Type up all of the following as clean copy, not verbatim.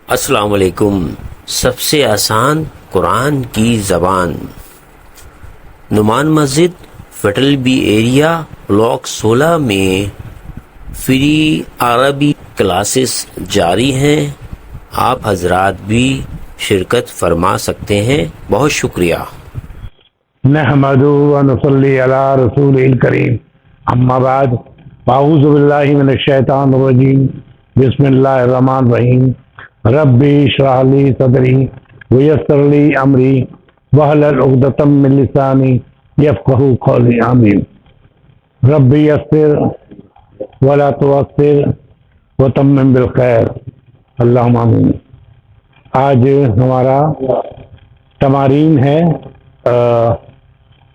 السلام علیکم۔ سب سے آسان قرآن کی زبان، نعمان مسجد فیٹل بی ایریا بلاک 16 میں فری عربی کلاسز جاری ہیں، آپ حضرات بھی شرکت فرما سکتے ہیں۔ بہت شکریہ۔ نحمدہ و نصلی علی رسول الکریم، اما بعد، اعوذ باللہ من الشیطان الرجیم، بسم اللہ الرحمن الرحیم۔ ربی اشرح لی صدری ویسر لی امری واحلل عقدۃ من لسانی یفقہوا قولی، آمین۔ ربی یسر ولا تعسر وتمم بالخیر، اللہم آمین۔ آج ہمارا تمارین ہے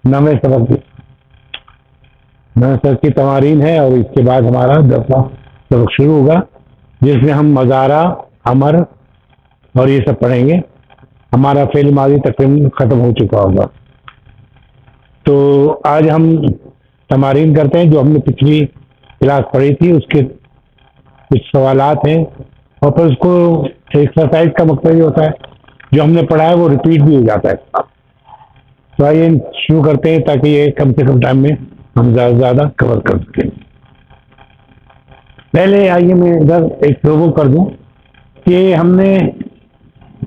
نویں سبق کی تمارین ہے، اور اس کے بعد ہمارا 10واں سبق شروع ہوگا، جس میں ہم مضارع، امر اور یہ سب پڑھیں گے۔ ہمارا فعل ماضی تقریباً ختم ہو چکا ہوگا، تو آج ہم تمارین کرتے ہیں جو ہم نے پچھلی کلاس پڑھی تھی، اس کے کچھ سوالات ہیں، اور پھر اس کو ایکسرسائز کا مقصد یہ ہوتا ہے جو ہم نے پڑھا ہے وہ ریپیٹ بھی ہو جاتا ہے۔ تو آئیے شروع کرتے ہیں تاکہ یہ کم سے کم ٹائم میں ہم زیادہ سے زیادہ کور کر سکیں۔ پہلے آئیے میں ادھر ایک پروو کر دوں کہ ہم نے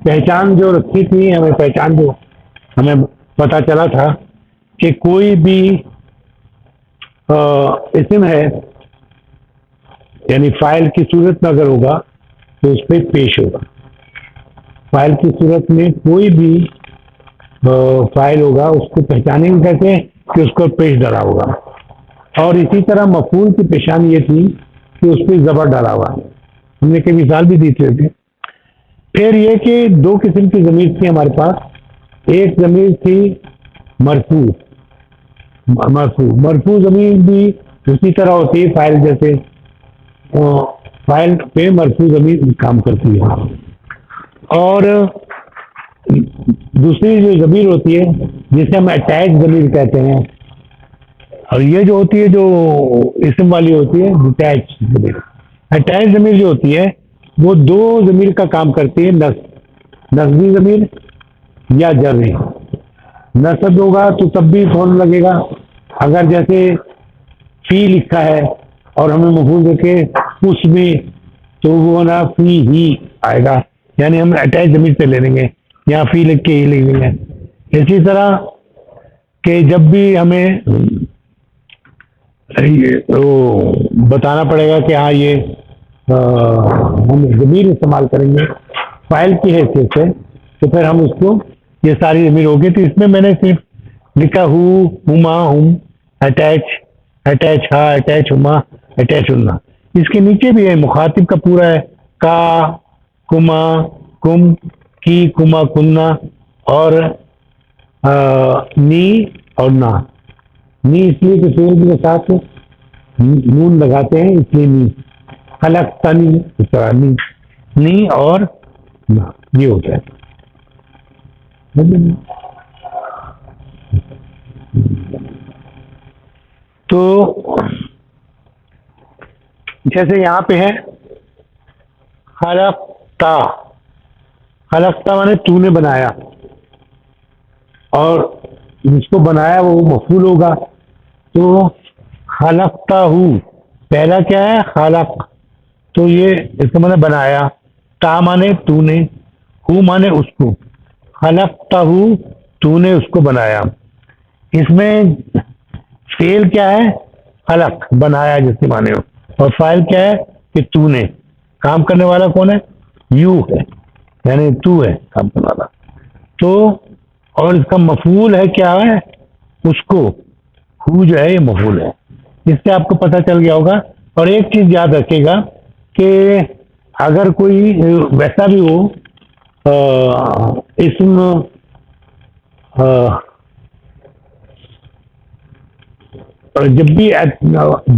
پہچان جو رکھی تھی، ہمیں پتہ چلا تھا کہ کوئی بھی اسم ہے، یعنی فاعل کی صورت میں اگر ہوگا تو اس پہ پیش ہوگا۔ فاعل کی صورت میں کوئی بھی فاعل ہوگا، اس کو پہچانیں گے کیسے کہ اس کو پیش ڈالا ہوگا، اور اسی طرح مفعول کی پیشانی یہ تھی کہ اس پہ زبر ڈالا ہوا۔ ہم نے کئی مثال بھی دی تھی۔ پھر یہ کہ دو قسم کی ضمیر تھی ہمارے پاس، ایک ضمیر تھی مرفوع ضمیر بھی اسی طرح ہوتی ہے، فاعل جیسے فاعل پہ مرفوع ضمیر کام کرتی ہے، اور دوسری جو ضمیر ہوتی ہے جسے ہم اٹیچ ضمیر کہتے ہیں، اور یہ جو ہوتی ہے جو اسم والی ہوتی ہے اٹیچ ضمیر۔ اٹیچ ضمیر جو ہوتی ہے وہ دو ضمیر کا کام کرتی ہے، نصبی ضمیر یا جری۔ نصب ہوگا تو تب بھی فون لگے گا، اگر جیسے فی لکھا ہے اور ہمیں مفعول دیکھے اس میں، تو وہ نا فی ہی آئے گا، یعنی ہم اٹیچ ضمیر سے لے لیں گے، یا فی لکھ کے ہی لکھ لیں گے۔ اسی طرح کہ جب بھی ہمیں بتانا پڑے گا کہ ہاں یہ ہم ضمیر استعمال کریں گے فاعل کی حیثیت سے، تو پھر ہم اس کو یہ ساری ضمیر ہوگی۔ تو اس میں میں نے صرف لکھا ہما، ہم، اٹیچ ہا، اٹیچ ہما، اٹیچ ہننا۔ اس کے نیچے بھی ہے مخاطب کا پورا ہے، کا، کما، کم، کی، کما، کننا، اور نی اور نا۔ نی اس لیے کہ فعل کے ساتھ نون لگاتے ہیں، اس لیے نی۔ خلق تنی، اس طرح نی اور نا، یہ ہوتا ہے۔ تو جیسے یہاں پہ ہے خلقتا مانے تو نے بنایا، اور جس کو بنایا وہ مفعول ہوگا، تو خلقتا ہوں پہلا کیا ہے خلق، تو یہ اس کو مانے بنایا، تا مانے تو نے، ہو مانے اس کو، خلقتا ہوں تو نے اس کو بنایا۔ اس میں فعل کیا ہے خلق، بنایا جس کے معنی ہو، اور فاعل کیا ہے کہ تو نے، کام کرنے والا کون ہے یو ہے، یعنی تو ہے کام کرنے والا۔ تو اور اس کا مفعول ہے کیا ہے اس کو، ہو جو ہے یہ مفعول ہے۔ اس سے آپ کو پتہ چل گیا ہوگا۔ اور ایک چیز یاد رکھے گا کہ اگر کوئی ویسا بھی ہو اسم جب بھی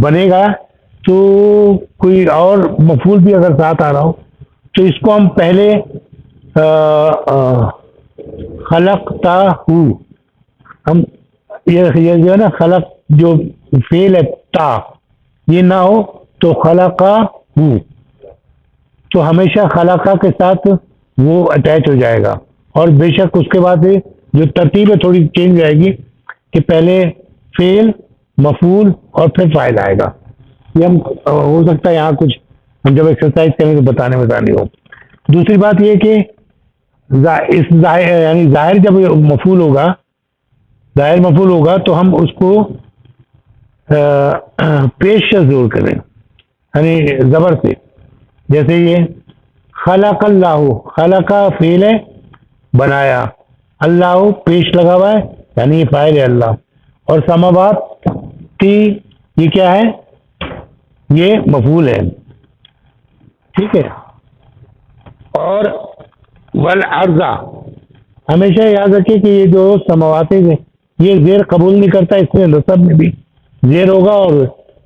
بنے گا تو کوئی اور مفعول بھی اگر ساتھ آ رہا ہو تو اس کو ہم پہلے خلقتا ہو، ہم یہ جو ہے نا خلق جو فعل ہے تا یہ نہ ہو تو خلقا ہو، تو ہمیشہ خلقہ کے ساتھ وہ اٹیچ ہو جائے گا، اور بے شک اس کے بعد جو ترتیب ہے تھوڑی چینج ہو جائے گی کہ پہلے فعل، مفعول اور پھر فاعل آئے گا. یہ ہم ہو سکتا ہے یہاں کچھ ہم جب ایکسرسائز کریں تو بتانے ہو. دوسری بات یہ کہ اس ظاہر یعنی ظاہر جب مفعول ہوگا، ظاہر مفعول ہوگا تو ہم اس کو پیش ضرور کریں، یعنی زبر سے. جیسے یہ خلق اللہ، خلق فعل ہے، بنایا، اللہ پیش لگا ہوا ہے یعنی یہ فاعل ہے اللہ، اور سماوات کی یہ کیا ہے؟ یہ مفعول ہے. ٹھیک ہے. اور والارض، ہمیشہ یاد رکھیے کہ یہ جو سماوات ہے یہ زیر قبول نہیں کرتا، اس میں نصب میں بھی زیر ہوگا اور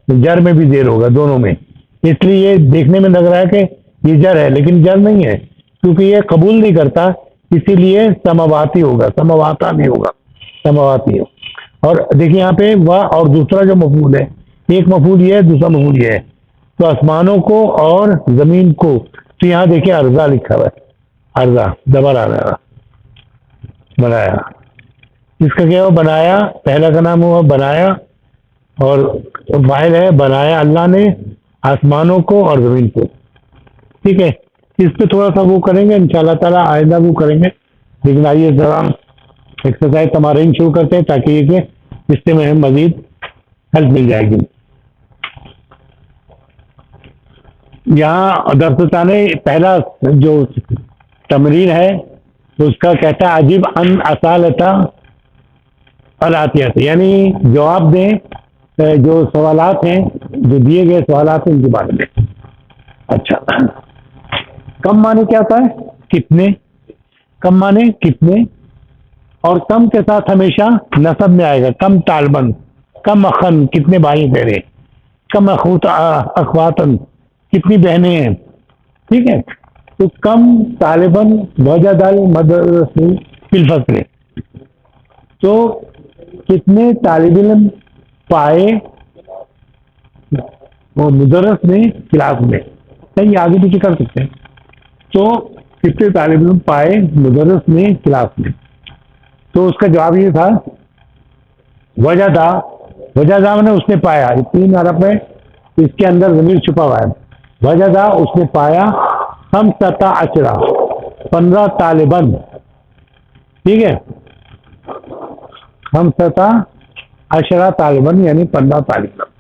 جر میں بھی زیر ہوگا، دونوں میں. اس لیے یہ دیکھنے میں لگ رہا ہے کہ یہ جر ہے لیکن جر نہیں ہے، کیونکہ یہ قبول نہیں کرتا، اسی لیے سماواتی ہوگا، سماواتا نہیں ہوگا، سماواتی ہو. اور دیکھیے یہاں پہ وہ اور دوسرا جو مفعول ہے، ایک مفعول یہ ہے، دوسرا مفعول یہ ہے. تو آسمانوں کو اور زمین کو، تو یہاں دیکھیے ارضا لکھا ہوا ہے، ارضا زبر آ رہا ہے، بنایا. اس کا کیا ہو؟ بنایا، پہلا کا نام ہوا بنایا، اور فاعل ہے بنایا اللہ نے آسمانوں کو اور زمین کو. ٹھیک ہے. اس پہ تھوڑا سا وہ کریں گے انشاءاللہ تعالیٰ، آئندہ وہ کریں گے. لیکن آئیے ذرا ایکسرسائز تمارین شروع کرتے ہیں تاکہ یہ کہ اس سے میں مزید ہیلپ مل جائے گی. یہاں درس ثانی پہلا جو تمرین ہے اس کا کہتا ہے عجیب ان اصالتا الاتیات، یعنی جواب دیں جو سوالات ہیں، جو دیے گئے سوالات ہیں ان کے بارے میں. اچھا، کم معنی کیا ہوتا ہے؟ کتنے. کم معنی کتنے، اور کم کے ساتھ ہمیشہ نسب میں آئے گا. کم طالبن، کم اخن کتنے بھائی بہنیں، کم اخواتن کتنی بہنیں ہیں. ٹھیک ہے. تو کم طالبن وجد المدرس فی الفصل، تو کتنے طالب علم پائے وہ مدرس میں کلاس میں. صحیح، آگے پیچھے کر سکتے ہیں. تو کتنے طالب علم پائے مدرس میں کلاس میں. تو اس کا جواب یہ تھا وجدہ، وجدہ میں نے اس نے پایا، یہ 3 حرف ہے، اس کے اندر ضمیر چھپا ہوا ہے. وجدہ اس نے پایا، 15 15 طالبان. ٹھیک ہے. 15 طالبان یعنی 15 طالبان.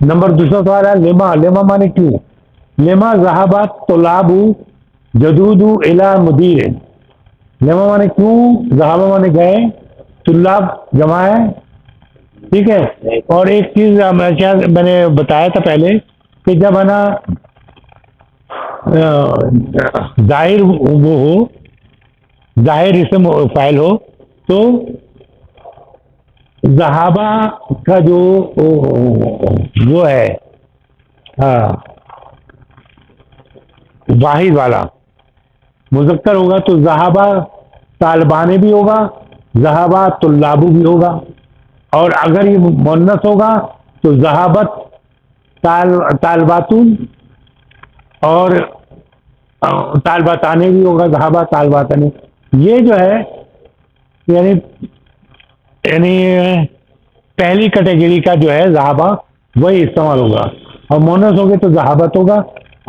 نمبر دوسرا سوال ہے لما. لما مانے کیوں. لما ذهبت طلاب جدود الى مدیر. لما مانے کیوں، ذهب مانے گئے، طلاب جمع ہے. ٹھیک ہے. اور ایک چیز میں نے بتایا تھا پہلے کہ جب ہے نا ظاہر وہ ہو، ظاہر اسم فاعل ہو، تو ذہابہ کا جو وہ ہے واحد والا مذکر ہوگا تو ذہابہ طالبانے بھی ہوگا، ذہابہ طلابو بھی ہوگا. اور اگر یہ مؤنث ہوگا تو ذہابت طالباتون اور طالباتانے بھی ہوگا، ذہابہ طالباتانے. یہ جو ہے یعنی پہلی کیٹیگری کا جو ہے ذہابہ وہی استعمال ہوگا، اور مونس ہوگے تو ذہابت ہوگا،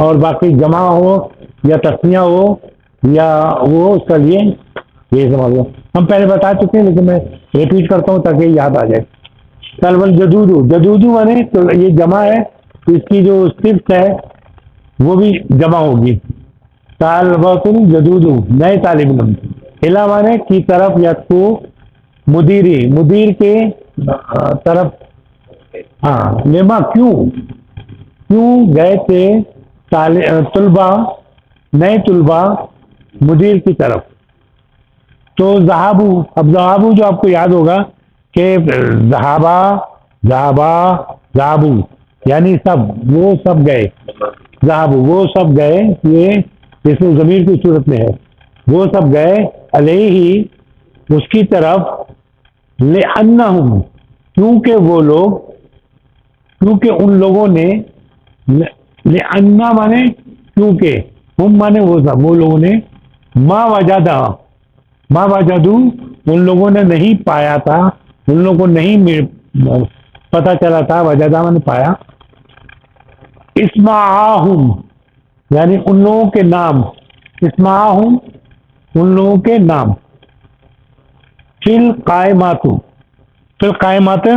اور باقی جمع ہو یا تسنیہ ہو یا وہ اس کا لیے یہ استعمال ہوگا. ہم پہلے بتا چکے ہیں لیکن میں ریپیٹ کرتا ہوں تاکہ یاد آ جائے. طلب جدودو، جدودو مانے تو یہ جمع ہے، تو اس کی جو صفت ہے وہ بھی جمع ہوگی. طالباتن جدودو نئے طالب علم. الا مانے کی طرف یا تو مدیری، مدیر کے طرف. ہاں لما کیوں، کیوں گئے تھے طلبا، نئے طلبا مدیر کی طرف. تو ذہابو، اب ذہابو جو آپ کو یاد ہوگا کہ ذہابا، ذہابا، ذہابو یعنی سب، وہ سب گئے. ذہابو وہ سب گئے، یہ اس میں ضمیر کی صورت میں ہے، وہ سب گئے علیہ اس کی طرف. لأنہم کیونکہ وہ لوگ، کیونکہ ان لوگوں نے لأنہ مانے کیونکہ، ہم مانے وہ لوگوں نے، ما وجدہ، ما وجدو ان لوگوں نے نہیں پایا تھا، ان لوگوں کو نہیں پتا چلا تھا، وجدہ مانے پایا، اسمعہم یعنی ان لوگوں کے نام، اسمعہم ان لوگوں کے نام، فی القائمات، فی القائمات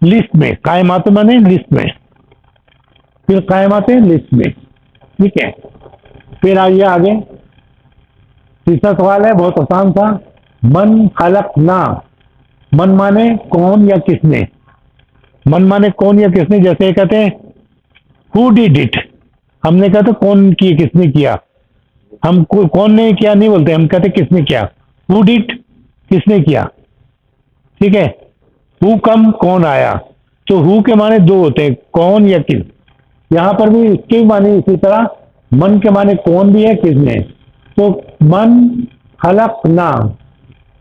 لسٹ میں، قائمات مانے لسٹ میں، پھر قائمات لسٹ میں، ٹھیک ہے. پھر آئیے آگے، تیسرا سوال ہے بہت آسان تھا، من خلقنا، من مانے کون یا کس نے، من مانے کون یا کس نے، جیسے کہتے ہیں ہو ڈیڈ اٹ، ہم نے کہا تھا کون کی کس نے کیا، ہم کون نے کیا نہیں بولتے، ہم کہتے کس نے کیا، ہو ڈیڈ کس نے کیا، ٹھیک ہے. ہو کم کون آیا، تو ہو کے معنی دو ہوتے ہیں، کون یا کس، یہاں پر بھی اس کے معنی اسی طرح، من کے معنی کون بھی ہے کس نے، تو من خلقنا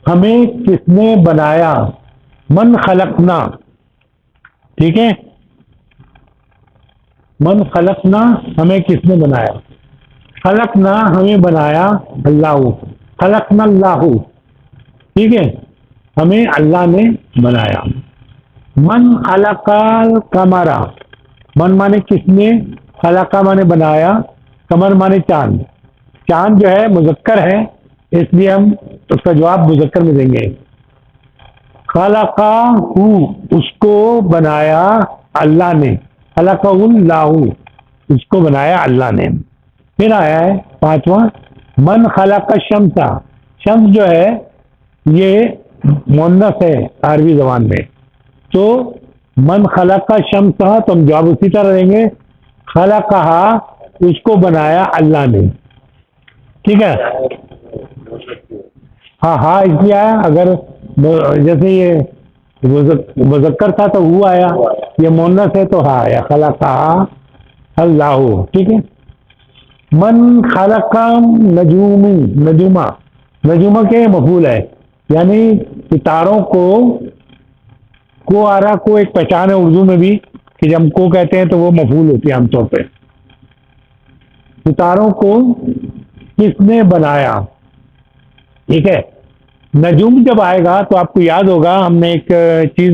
ہمیں کس نے بنایا، من خلقنا، ٹھیک ہے، من خلقنا ہمیں کس نے بنایا، خلقنا ہمیں بنایا اللہ، خلقنا اللہ، ٹھیک ہے، ہمیں اللہ نے بنایا. من خلق القمر، من مانے کس نے، خلق مانے بنایا، قمر مانے چاند، چاند جو ہے مذکر ہے اس لیے ہم اس کا جواب مذکر میں دیں گے. خلق اس کو بنایا اللہ نے، خلق اللہ اس کو بنایا اللہ نے. پھر آیا ہے پانچواں، من خلق الشمس، شمس جو ہے یہ مؤنث ہے عربی زبان میں، تو من خلق الشمس تو ہم جواب اسی طرح دیں گے، خلقہا اس کو بنایا اللہ نے، ٹھیک ہے. ہاں ہاں اس لیے آیا، اگر جیسے یہ مذکر تھا تو وہ آیا، یہ مؤنث ہے تو ہاں آیا، خلقہا اللہ، ٹھیک ہے. من خلق نجومی، نجوما، نجوما کے مفعول ہے، یعنی ستاروں کو آرا کو ایک پہچان ہے اردو میں بھی کہ جب ہم کو کہتے ہیں تو وہ مفعول ہوتی ہے عام طور پہ. ستاروں کو کس نے بنایا، ٹھیک ہے. نجوم جب آئے گا تو آپ کو یاد ہوگا ہم نے ایک چیز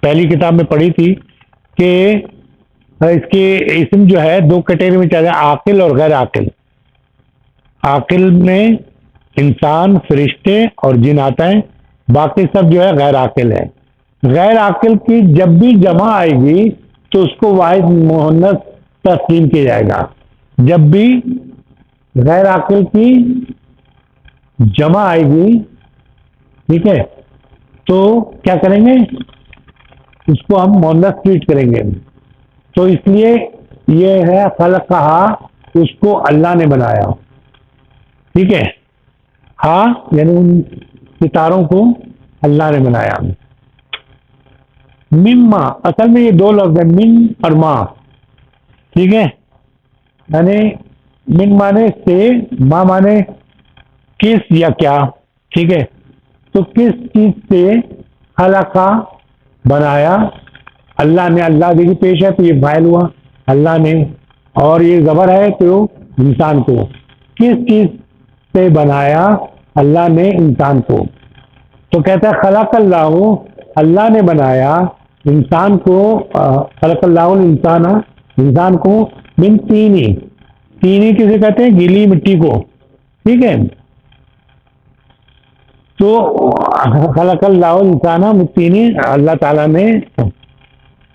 پہلی کتاب میں پڑھی تھی کہ اس کے اسم جو ہے دو کیٹیگری میں چلے، عاقل اور غیر عاقل. عاقل میں انسان، فرشتے اور جن آتا ہے، باقی سب جو ہے غیر عاقل ہے. غیر عاقل کی جب بھی جمع آئے گی تو اس کو واحد مؤنث تسلیم کیا جائے گا. جب بھی غیر عاقل کی جمع آئے گی، ٹھیک ہے، تو کیا کریں گے، اس کو ہم مؤنث ٹریٹ کریں گے. تو اس لیے یہ ہے خلقہا اس کو اللہ نے بنایا، ٹھیک ہے. ہاں یعنی ان ستاروں کو اللہ نے بنایا. مما اصل میں یہ دو لفظ ہیں، من اور ما، ٹھیک ہے. یعنی من مانے سے، ما مانے کس یا کیا، ٹھیک ہے. تو کس چیز سے، خلقہ بنایا اللہ نے، اللہ دیکھی پیش ہے تو یہ فاعل ہوا اللہ نے، اور یہ زبر ہے تو انسان کو، کس چیز سے بنایا اللہ نے انسان کو. تو کہتا ہے خلق اللہ، اللہ نے بنایا انسان کو، خلق اللہ الانسان، انسان کو، من تینی، تینی کسے کہتے ہیں، گیلی مٹی کو، ٹھیک ہے. تو خلق اللہ الانسان من تینی، اللہ تعالیٰ نے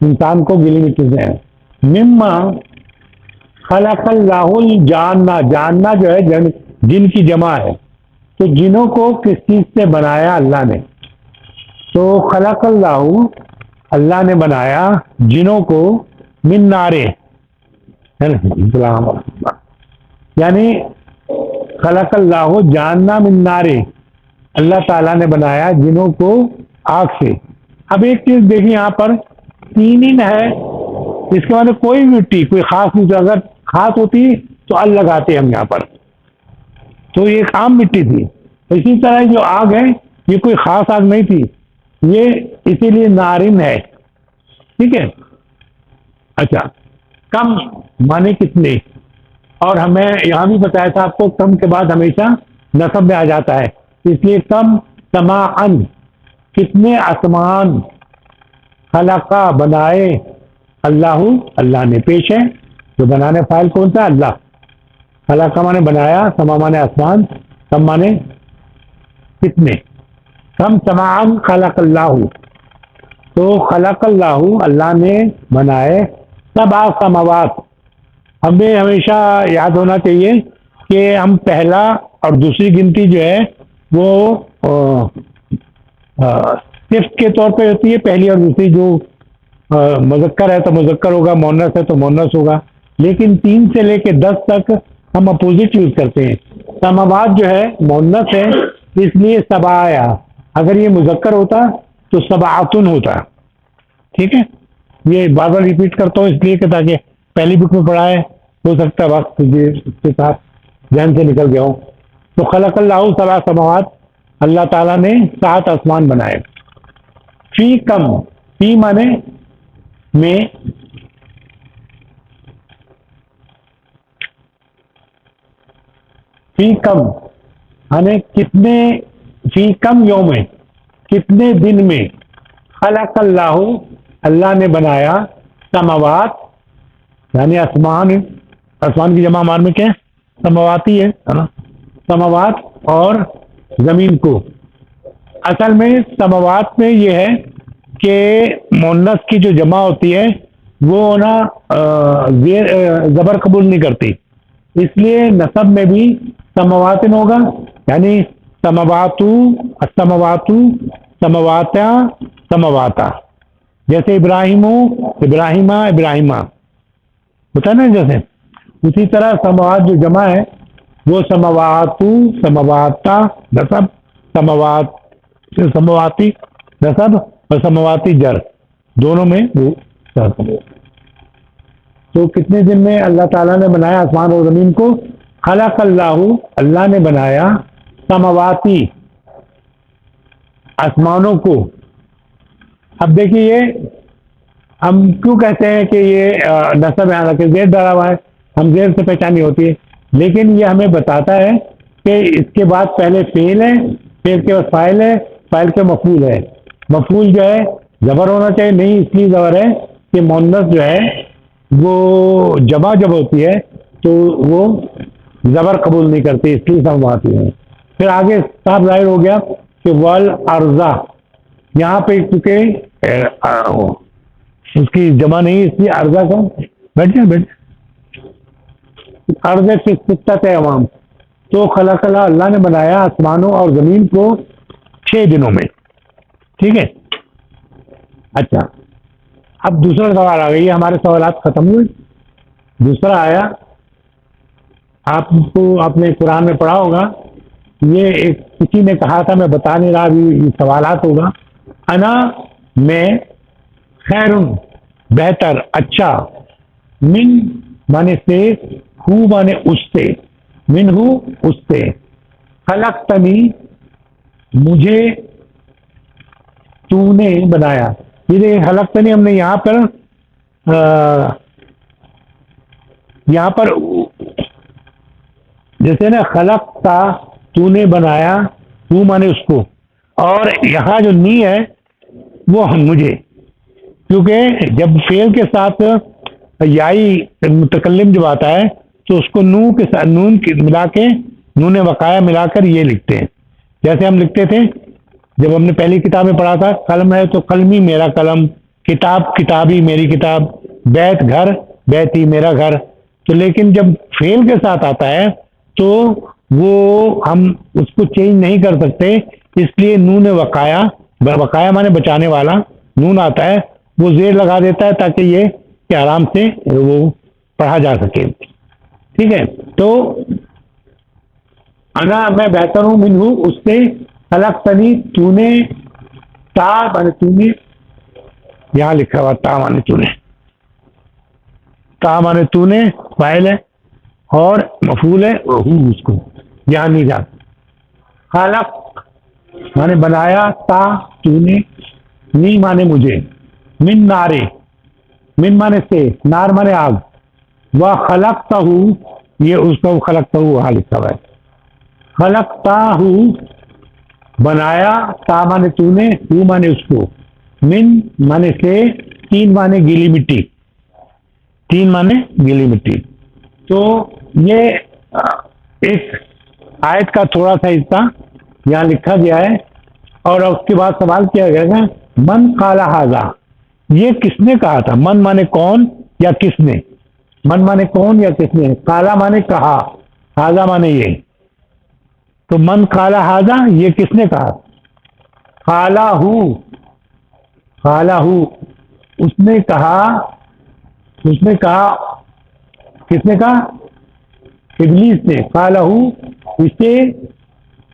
انسان کو گیلی مٹی سے. مما خلق اللہ الجانہ، جاننا جو ہے جن کی جمع ہے، تو جنوں کو کس چیز سے بنایا اللہ نے. تو خلق اللہ اللہ نے بنایا جنوں کو، من نارے، یعنی خلق اللہ جاننا من نارے، اللہ تعالیٰ نے بنایا جنوں کو آگ سے. اب ایک چیز دیکھیں یہاں پر، تینین ہے، اس کے بعد کوئی مٹی کوئی خاص نہیں، اگر خاص ہوتی تو ال لگاتے ہم یہاں پر، تو یہ ایک عام مٹی تھی. اسی طرح جو آگ ہے یہ کوئی خاص آگ نہیں تھی، یہ اسی لیے نارن ہے، ٹھیک ہے. اچھا، کم مانے کتنے، اور ہمیں یہاں بھی بتایا تھا آپ کو کم کے بعد ہمیشہ نصب میں آ جاتا ہے، اس لیے کم سماعن کتنے آسمان، خلقہ بنائے، اللہ اللہ نے پیش ہے، جو بنانے فائل کون سا؟ اللہ. خلقہ مانے بنایا، سما مانے آسمان، کم مانے کتنے، کم سماعن خلق اللہ، تو خلق اللہ اللہ نے بنائے سبع سماوات. ہمیں ہمیشہ یاد ہونا چاہیے کہ ہم پہلا اور دوسری گنتی جو ہے وہ صفت کے طور پہ ہوتی ہے، پہلی اور دوسری، جو مذکر ہے تو مذکر ہوگا، مونس ہے تو مونس ہوگا، لیکن 3 سے لے کے 10 تک ہم اپوزٹ یوز کرتے ہیں. سماوات جو ہے مونس ہے، اس لیے سبایا، اگر یہ مذکر ہوتا تو سبعتن ہوتا. ٹھیک ہے، یہ بار بار ریپیٹ کرتا ہوں اس لیے کہ تاکہ پہلی بک میں پڑھا ہے، ہو سکتا ہے وقت اس کے ساتھ ذہن سے نکل گیا ہوں. تو خلق اللہ سبع سماوات، اللہ تعالیٰ نے 7 آسمان بنائے. فی کم، فی مانے میں، فی کم یعنی کتنے، فی کم یوم کتنے دن میں، خلق اللہ اللہ نے بنایا، سماوات یعنی آسمان، آسمان کی جمع مان میں کیا ہے؟ سماواتی ہے نا، سماوات اور زمین کو. اصل میں سماوات میں یہ ہے کہ مونس کی جو جمع ہوتی ہے وہ نا زبر قبول نہیں کرتی، اس لیے نصب میں بھی سماواتن ہوگا، یعنی سماواتو، السماواتو، سماواتا، سماواتا. جیسے ابراہیم، ابراہیمہ، ابراہیمہ ہوتا ہے نا، جیسے اسی طرح سماوات جو جمع ہے وہ سماواتو، سماواتا نصب، سماوات سماواتی نصب اور سماواتی جر دونوں میں وہ. تو کتنے دن میں اللہ تعالیٰ نے بنایا آسمان اور زمین کو؟ خلق اللہ اللہ نے بنایا، سماواتی آسمانوں کو. اب دیکھیے یہ ہم کیوں کہتے ہیں کہ یہ نصب ہے، حالانکہ زیر ڈرا ہوا ہے، ہم زیر سے پہچانی ہوتی ہے، لیکن یہ ہمیں بتاتا ہے کہ اس کے بعد پہلے فعل ہے، فعل کے بعد فاعل ہے، فاعل کے مفعول ہے. مفعول جو ہے زبر ہونا چاہیے، نہیں اس لیے زبر ہے کہ مؤنث جو ہے وہ جمع جب ہوتی ہے تو وہ زبر قبول نہیں کرتی، اس لیے سماواتی ہے. پھر آگے صاف ظاہر ہو گیا کہ والارض، یہاں پہ چونکہ اس کی جمع نہیں، اس لیے ارضا کا بیٹھ جائیں ارض سے ستت عوام. تو خلق اللہ نے بنایا آسمانوں اور زمین کو 6 دنوں میں. ٹھیک ہے، اچھا اب دوسرا سوال آ گئی، ہمارے سوالات ختم ہوئے. دوسرا آیا، آپ کو آپ نے قرآن میں پڑھا ہوگا، یہ ایک کسی نے کہا تھا، میں بتا نہیں رہا، ابھی یہ سوالات ہوگا. انا میں، خیرن بہتر، اچھا، من مانے سے، ہو مانے اس سے، من ہو اس سے، خلقتنی مجھے تو نے بنایا. یہ خلقتنی ہم نے یہاں پر جیسے نا خلق تا، تو نے بنایا، تو مانے اس کو، اور یہاں جو نی ہے وہ ہم مجھے، کیونکہ جب فعل کے ساتھ یائی متکلم جب آتا ہے تو اس کو نون کے ساتھ نون ملا کے، نون وقایا ملا کر یہ لکھتے ہیں. جیسے ہم لکھتے تھے جب ہم نے پہلی کتاب میں پڑھا تھا، قلم ہے تو قلمی میرا قلم، کتاب کتابی میری کتاب، بیت گھر بیتی میرا گھر. تو لیکن جب فعل کے ساتھ آتا ہے تو وہ ہم اس کو چینج نہیں کر سکتے، اس لیے نون وقایا، وقایا مانے بچانے والا، نون آتا ہے وہ زیر لگا دیتا ہے تاکہ یہ کہ آرام سے وہ پڑھا جا سکے. ٹھیک ہے، تو انا میں بہتر ہوں، من ہوں اس سے، خلقتنی تو نے، تا مانے تو نے، یہاں لکھا ہوا تا مانے تو نے، تا مانے تو نے فاعل ہے اور مفعول ہے ہوں اس کو یہاں نہیں جاتا. خلق مانے بنایا، تا تو نے، نی مانے مجھے، من نارے من مانے سے، نار مانے آگ، و خلقتہ، یہ اس کو خلقتہ وہاں لکھا ہوا ہے، خلقتہ بنایا، تا مانے تو نے، ہو مانے اس کو، من مانے سے، تین مانے گیلی مٹی، تین مانے گیلی مٹی. تو یہ ایک آیت کا تھوڑا سا حصہ یہاں لکھا گیا ہے، اور اس کے بعد سوال کیا گیا ہے من قال ھذا، یہ کس نے کہا تھا؟ من مانے کون یا کس نے، من مانے کون یا کس نے، قالا مانے کہا، ھذا مانے یہ. تو من قال ھذا، یہ کس نے کہا؟ قالا ہو، قالا ہو، اس نے کہا، اس نے کہا، کس نے کہا؟ ابلیس نے. قالا ہو، اسے،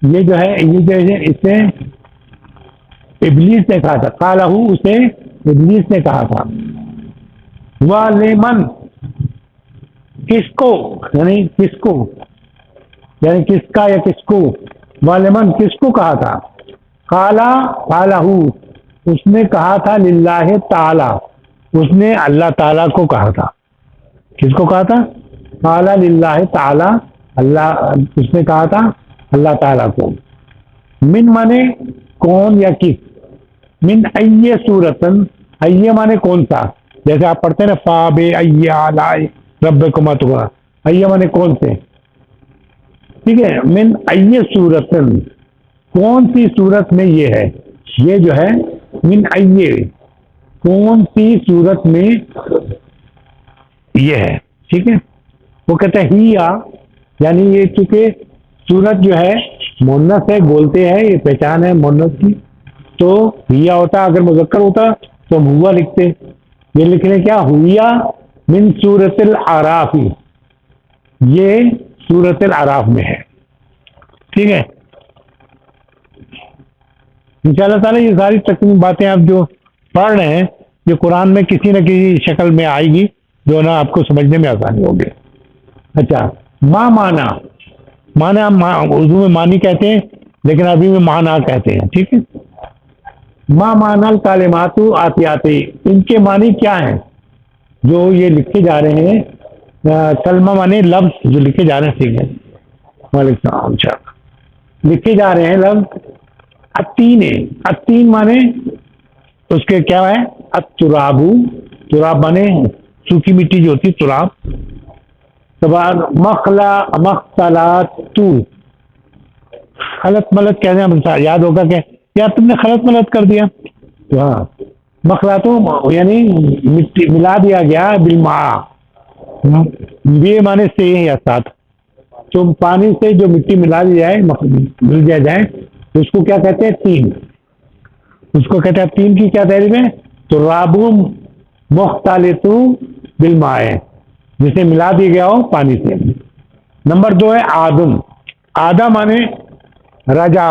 یہ جو ہے یہ جو ہے اسے ابلیس نے کہا تھا. قالا ہو، اسے ابلیس نے کہا تھا. وَلِمَنْ، کس کو، یعنی کس کو، یعنی کس کا یا کس کو، وَلِمَنْ کس کو کہا تھا؟ قالا ہو، اس نے کہا تھا للہ تعالی، اس نے اللہ تعالیٰ کو کہا تھا. کس کو کہا تھا؟ قال للہ تعالی، اللہ، اس نے کہا تھا اللہ تعالیٰ کو. من مانے کون یا کس، من ای صورتن، ای مانے کون سا، جیسے آپ پڑھتے ہیں نا فا بے ای آلائی ربکما تغوا، ای مانے کون سے، ٹھیک ہے. من ای صورتن، کون سی صورت میں یہ ہے، یہ جو ہے من ای، کون سی صورت میں یہ ہے، ٹھیک ہے. وہ کہتا ہے ہی آ، یعنی یہ چونکہ صورت جو ہے مونس ہے، بولتے ہیں، یہ پہچان ہے مونس کی، تو ہیا ہوتا، اگر مذکر ہوتا تو ہم ہوا لکھتے. یہ لکھ لیں کیا، ہوا من سورت الاعراف، یہ سورت الاعراف میں ہے، ٹھیک ہے. ان شاء اللہ تعالیٰ یہ ساری تقریباً باتیں آپ جو پڑھ رہے ہیں یہ قرآن میں کسی نہ کسی شکل میں آئے گی جو نا آپ کو سمجھنے میں آسانی ہوگی. اچھا، ما مانا، مانا ہم اردو میں مانی کہتے ہیں لیکن عربی میں مانا کہتے ہیں، ٹھیک ہے. ما مانا الکلمات آتیاتی، ان کے معنی کیا ہیں جو یہ لکھے جا رہے ہیں، کلمہ مانے لفظ جو لکھے جا رہے ہیں، ٹھیک ہے. وعلیکم السلام. اچھا، لکھے جا رہے ہیں لفظ التین، التین مانے اس کے کیا ہے، التراب، تراب مانے سوکھی مٹی جو ہوتی ہے، تراب. مختلات، خلط ملت کہتے ہیں، یاد ہوگا کہ یا تم نے خلط ملت کر دیا، تو ہاں مخلاتوں یعنی مٹی ملا دیا گیا بالماء، یہ مانے سے یا ساتھ، تو پانی سے جو مٹی ملا دی جائے، مل دیا جائے، تو اس کو کیا کہتے ہیں، تین. اس کو کہتے ہیں تین کی کیا تعریف ہے، تو رابو مختلط بالماء، جسے ملا دیا گیا ہو پانی سے. نمبر دو ہے آدم، آدھا مانے رجا،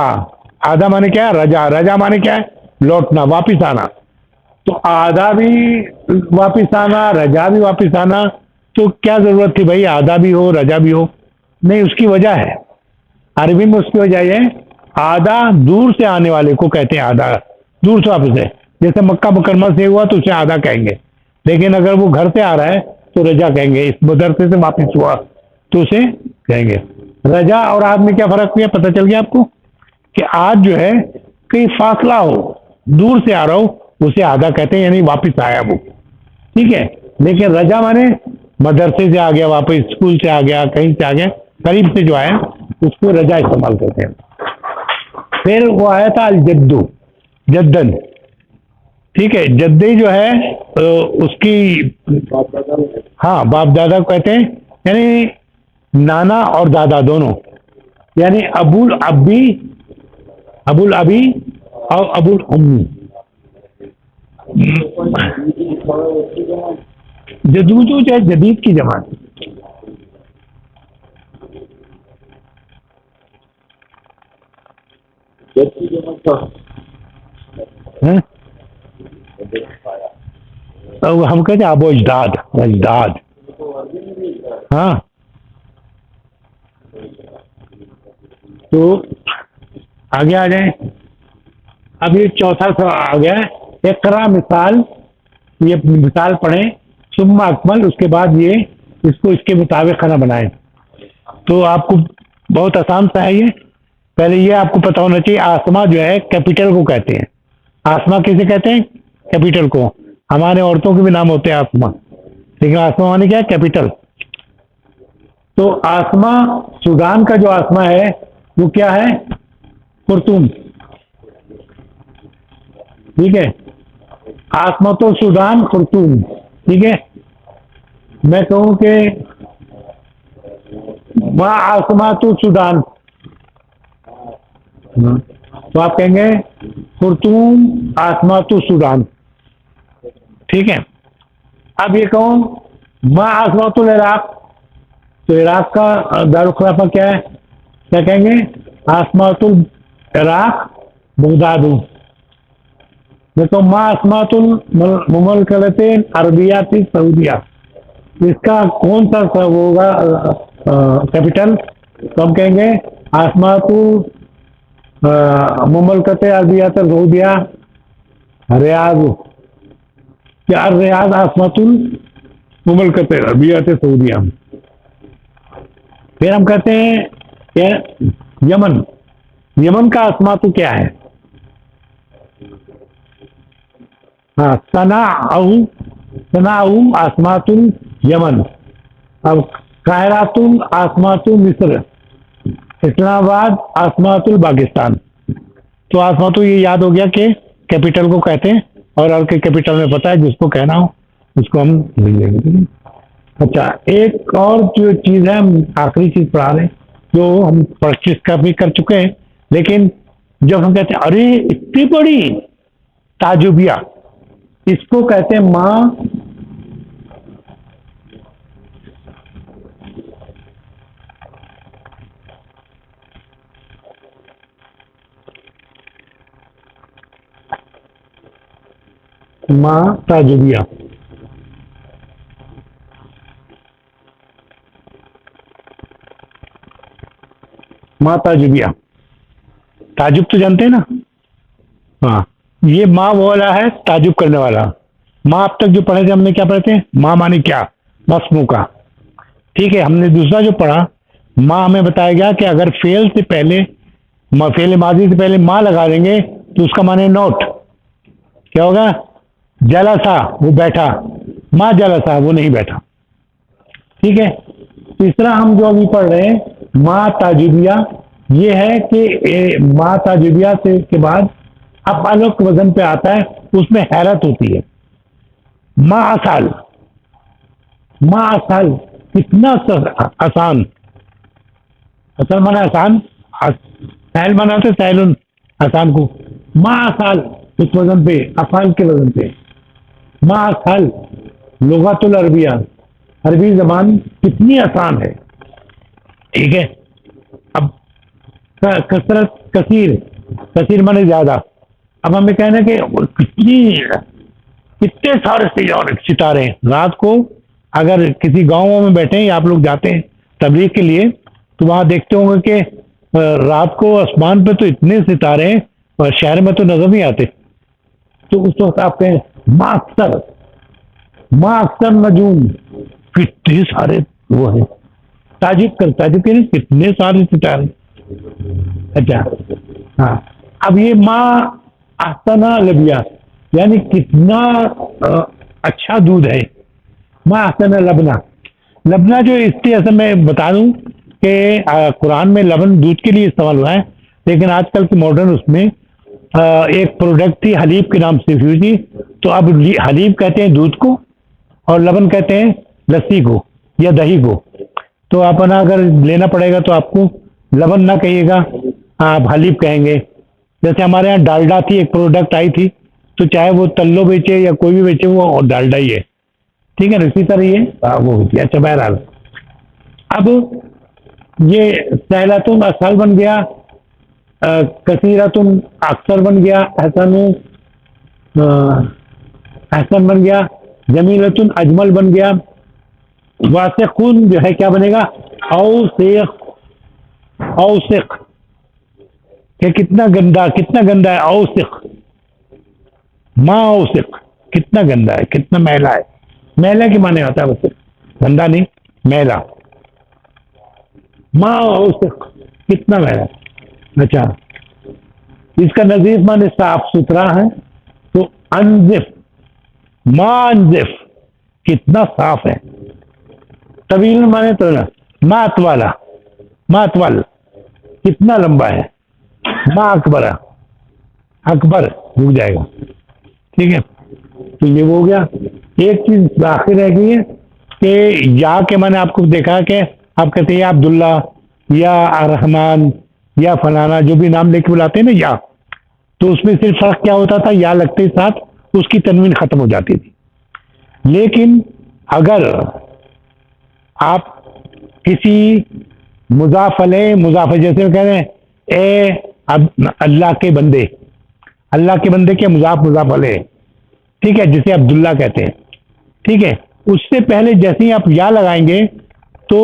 آدھا مانے کیا ہے، رجا، رجا مانے کیا ہے، لوٹنا، واپس آنا. تو آدھا بھی واپس آنا، رجا بھی واپس آنا، تو کیا ضرورت تھی بھائی آدھا بھی ہو رجا بھی ہو؟ نہیں، اس کی وجہ ہے، عربی میں اس کی وجہ یہ ہے، آدھا دور سے آنے والے کو کہتے ہیں، آدھا دور سے واپس ہے، جیسے مکہ مکرمہ سے ہوا تو اسے آدھا کہیں گے، لیکن اگر وہ گھر سے آ رہا ہے تو رجا کہیں گے، اس مدرسے سے واپس ہوا تو اسے کہیں گے. رجا اور آج میں کیا فرق ہوا، پتہ چل گیا آپ کو کہ آج جو ہے کہیں فاصلہ ہو، دور سے آ رہا ہو، اسے آدھا کہتے ہیں، یعنی واپس آیا وہ، ٹھیک ہے. لیکن رجا مانے مدرسے سے آ گیا واپس، اسکول سے آ گیا، کہیں سے آ گیا، قریب سے جو آیا اس کو رجا استعمال کرتے ہیں. پھر وہ آیا تھا الجدو، جدن، ٹھیک ہے. جدے جو ہے اس کی، ہاں باپ دادا کو کہتے ہیں، یعنی نانا اور دادا دونوں، یعنی ابو الابی، ابو الابی اور ابو الامی. جدوجو جو ہے جدید کی جماعت، ہم کہتے ہیں ابو اجداد، اجداد، ہاں. تو آگے آ جائیں، اب یہ چوتھا سوال آ گیا ہے، اقرا مثال، یہ مثال پڑھیں ثم اکمل، اس کے بعد یہ اس کو اس کے مطابق کھانا بنائیں. تو آپ کو بہت آسان سا ہے یہ. پہلے یہ آپ کو پتا ہونا چاہیے آسما جو ہے کیپیٹل کو کہتے ہیں. آسما کیسے کہتے ہیں؟ کیپیٹل کو. ہمارے عورتوں کے بھی نام ہوتے ہیں آسما، لیکن آسما مانے کیا ہے؟ کیپیٹل. تو آسما، سودان کا جو آسما ہے وہ کیا ہے؟ خرطوم. ٹھیک ہے، آسما تو سودان خرطوم. ٹھیک ہے، میں کہوں کہ ما آسما تو سودان، تو آپ کہیں گے خرطوم آسما تو سودان. ٹھیک ہے، اب یہ کہوں ما آسما تو العراق، تو عراق کا دارالخلافہ کیا ہے؟ کیا کہیں گے؟ آسمات العراق بغداد. دیکھو ما آسمات المملکۃ عربیہ سعودیہ، اس کا کون سا ہوگا کیپٹل؟ تو ہم کہیں گے آسمات مملکۃ عربیہ سعودیہ ریاض. کیا ریاض آسمات المملکۃ عربیہ سعودیہ. پھر ہم کہتے ہیں کہ یمن، یمن کا آسماتو کیا ہے؟ ہاں، صنع آسمات الیمن. اب قاہرات آسمات مصر، اسلام آباد آسمات الپاکستان. تو آسماتو یہ یاد ہو گیا کہ کیپیٹل کو کہتے ہیں، اور کے کیپیٹل میں پتہ ہے جس کو کہنا ہو اس کو ہم لے لیں گے. اچھا، ایک اور جو چیز ہے، ہم آخری چیز پڑھا رہے ہیں جو ہم پریکٹس کا بھی کر چکے ہیں، لیکن جب ہم کہتے ہیں ارے اتنی بڑی تعجبیہ، اس کو کہتے ہیں ماں تعجبیہ. ماں تعجبیہ، تعجب تو جانتے ہیں نا؟ ہاں، یہ ماں وہ والا ہے تعجب کرنے والا. ماں اب تک جو پڑھے تھے ہم نے کیا پڑھے تھے؟ ماں مانی کیا؟ مسمو کا. ٹھیک ہے، ہم نے دوسرا جو پڑھا، ماں ہمیں بتایا گیا کہ اگر فعل سے پہلے، فعل ماضی سے پہلے ماں لگا دیں گے تو اس کا معنی نوٹ کیا ہوگا؟ جلسا، وہ بیٹھا. ماں جلسا، وہ نہیں بیٹھا. ٹھیک ہے، تیسرا ہم جو ابھی پڑھ رہے ہیں ماں تعجبیہ، یہ ہے کہ ماں تعجبیہ سے کے بعد اب الگ وزن پہ آتا ہے، اس میں حیرت ہوتی ہے. ماں اسال، ماں اسال کتنا آسان. اصل مانا آسان، سہل مانا ہوتا ہے سہل آسان کو. ماں اسال اس وزن پہ، افعال کے وزن پہ. ماں اسال لغت العربیہ، عربی زبان کتنی آسان ہے. ٹھیک ہے، اب کثرت، کثیر، کثیر مانے زیادہ. اب ہمیں کہنا کہ کتنے سارے ستارے ہیں. رات کو اگر کسی گاؤں میں بیٹھے ہیں یا آپ لوگ جاتے ہیں تبلیغ کے لیے تو وہاں دیکھتے ہوں گے کہ رات کو آسمان پہ تو اتنے ستارے ہیں اور شہر میں تو نظر نہیں آتے. تو اس وقت آپ کہیں ماں اکثر نجوم، کتنے سارے وہ ہیں. تعجب کہ کتنے سارے ستارے. اچھا ہاں، اب یہ ماں احسن لبیا، یعنی کتنا اچھا دودھ ہے. ماں احسن لبنا، لبنا جو اس کی اصل میں بتا دوں کہ قرآن میں لبن دودھ کے لیے استعمال ہوا ہے، لیکن آج کل کے ماڈرن اس میں ایک پروڈکٹ تھی حلیب کے نام سے ہوئی تھی، تو اب حلیب کہتے ہیں دودھ کو اور لبن کہتے ہیں لسی کو یا دہی کو. تو اپنا اگر لینا پڑے گا تو آپ کو لبن نہ کہیے گا، آپ حلیب کہیں گے. جیسے ہمارے یہاں ڈالڈا تھی، ایک پروڈکٹ آئی تھی، تو چاہے وہ تلو بیچے یا کوئی بھی بیچے وہ ڈالڈا ہی ہے. ٹھیک ہے نا، اسی طرح یہ وہ ہوتی ہے. اچھا بہرحال اب یہ سہلتن اسہل بن گیا، کثیرتن اکثر بن گیا، احسن بن گیا، جمیلتن اجمل بن گیا. واسقون جو ہے کیا بنے گا؟ اوسق کہ کتنا گندا، کتنا گندا ہے. اوسق، ماں اوسق کتنا گندا ہے، کتنا میلا ہے. میلا کے معنی ہوتا ہے بس، گندا نہیں، میلا. ماں اس کتنا میلا. اچھا اس کا نظیر معنی صاف ستھرا ہے، تو انزف، ما انزف کتنا صاف ہے. طویل معنی تو ما اطوالا، ما اطول کتنا لمبا ہے. ما اکبر، اکبر رک جائے گا. ٹھیک ہے، تو یہ ہو گیا. ایک چیز باقی رہ گئی ہے کہ یا کے میں نے آپ کو دیکھا کہ آپ کہتے ہیں یا عبداللہ یا رحمان یا فلانا جو بھی نام لے کے بلاتے ہیں نا یا، تو اس میں صرف فرق کیا ہوتا تھا، یا لگتے ہی ساتھ اس کی تنوین ختم ہو جاتی تھی. لیکن اگر آپ کسی مضاف علیہ مضاف جیسے کہہ رہے ہیں اے اللہ کے بندے، اللہ کے بندے کے مضاف مضاف علیہ، ٹھیک ہے، جسے عبداللہ کہتے ہیں. ٹھیک ہے، اس سے پہلے جیسے ہی آپ یا لگائیں گے تو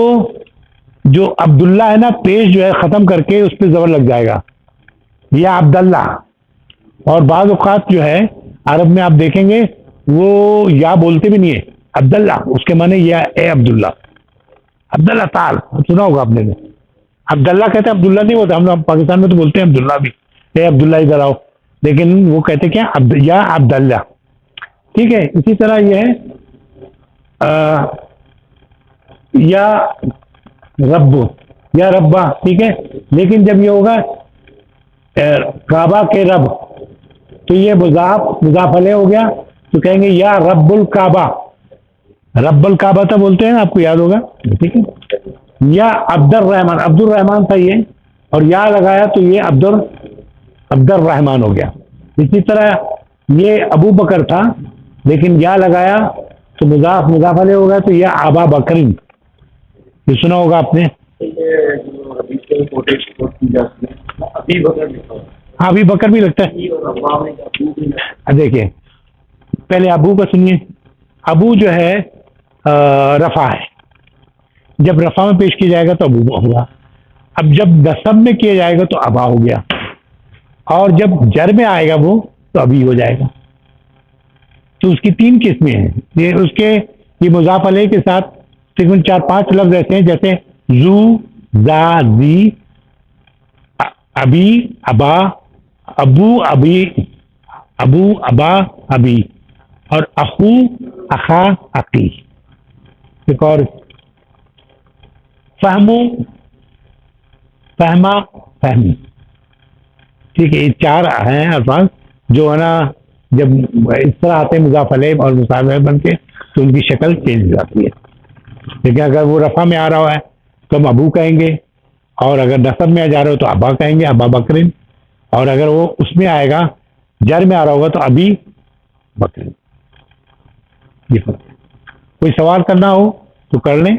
جو عبداللہ ہے نا پیش جو ہے ختم کر کے اس پہ زبر لگ جائے گا، یا عبداللہ. اور بعض اوقات جو ہے عرب میں آپ دیکھیں گے وہ یا بولتے بھی نہیں ہے، عبداللہ اس کے معنی یا اے عبداللہ. عبداللہ تعال سنا ہوگا آپ نے، عبداللہ کہتے ہیں، عبداللہ نہیں ہوتا. ہم پاکستان میں تو بولتے ہیں عبداللہ بھی، اے عبداللہ ادھر آؤ، لیکن وہ کہتے کیا یا عبداللہ. ٹھیک ہے، اسی طرح یہ ہے یا رب، یا ربا. ٹھیک ہے، لیکن جب یہ ہوگا کعبہ کے رب تو یہ مضاف علیہ ہو گیا، تو کہیں گے یا رب الکعبہ. رب الکعبہ تو بولتے ہیں نا، آپ کو یاد ہوگا. ٹھیک ہے، یا عبد الرحمان، عبد الرحمان تھا یہ، اور یا لگایا تو یہ عبد الرحمان ہو گیا. اسی طرح یہ ابو بکر تھا، لیکن یا لگایا تو مضاف علیہ ہوگا، تو یہ ابا بکرین. یہ سنا ہوگا آپ نے. ہاں ابھی بکر بھی لگتا ہے. دیکھیے پہلے ابو کا سنیے. ابو جو ہے رفع ہے، جب رفع میں پیش کیا جائے گا تو ابو ہوگا. اب جب نصب میں کیا جائے گا تو ابا ہو گیا، اور جب جر میں آئے گا وہ تو ابھی ہو جائے گا. تو اس کی 3 قسمیں ہیں. یہ اس کے یہ مضاف علیہ کے ساتھ تقریباً 4-5 لفظ ایسے ہیں جیسے زو، زا، زی، ابی، ابا، ابو، ابی، ابو، ابا، ابی، اور اخو، اخا، اخی. ایک اور فہمو، فہما، فہمی. ٹھیک ہے، یہ 4 ہیں الفاظ جو ہے نا جب اس طرح آتے ہیں مضاف علیہ اور مضاف علیہ بن کے تو ان کی شکل چینج ہو جاتی ہے. لیکن اگر وہ رفع میں آ رہا ہے تو ہم ابو کہیں گے، اور اگر نصب میں آ جا رہا ہو تو ابا کہیں گے، ابا بکرین. اور اگر وہ اس میں آئے گا جر میں آ رہا ہوگا تو ابھی بکرین. یہ فرق ہے. کوئی سوال کرنا ہو تو کر لیں.